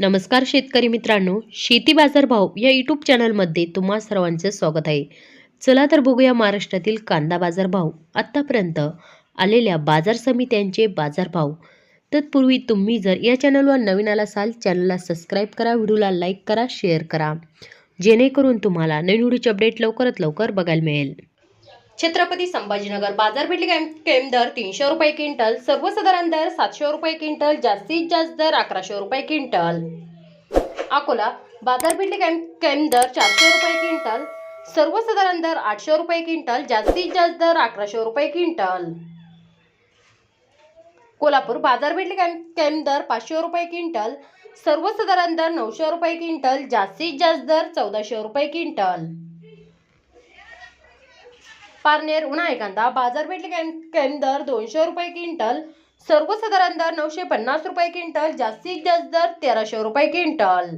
नमस्कार शेतकरी मित्रांनो, शेती बाजार भाव या यूट्यूब चॅनलमध्ये तुम्हा सर्वांचे स्वागत आहे. चला तर बघूया महाराष्ट्रातील कांदा बाजार भाव आतापर्यंत आलेल्या बाजार समित्यांचे बाजारभाव. तत्पूर्वी तुम्ही जर या चॅनलवर नवीन आला असाल, चॅनलला सबस्क्राईब करा, व्हिडिओला लाईक करा, शेअर करा, जेणेकरून तुम्हाला नवीन व्हिडिओचे अपडेट लवकरात लवकर बघायला मिळेल. छत्रपती संभाजीनगर बाजारपेठ केम दर 300 रुपये क्विंटल, सर्वसाधारण दर 700 रुपये क्विंटल, जास्तीत जास्त दर 1100 रुपये क्विंटल. अकोला बाजारपेठ केम दर 400 रुपये क्विंटल, सर्वसाधारण दर 800 रुपये क्विंटल, जास्तीत जास्त दर 1100 रुपये क्विंटल. कोल्हापूर बाजारपेठ केम दर 500 रुपये क्विंटल, सर्वसाधारण दर 900 रुपये क्विंटल, जास्तीत जास्त दर 1400 रुपये क्विंटल. पारनेर उन्हाळी कांदा बाजारपेठ केम दर 200 रुपये क्विंटल, सर्वसाधारण दर 950 रुपये क्विंटल, जास्तीत जास्त दर 1300 रुपये क्विंटल.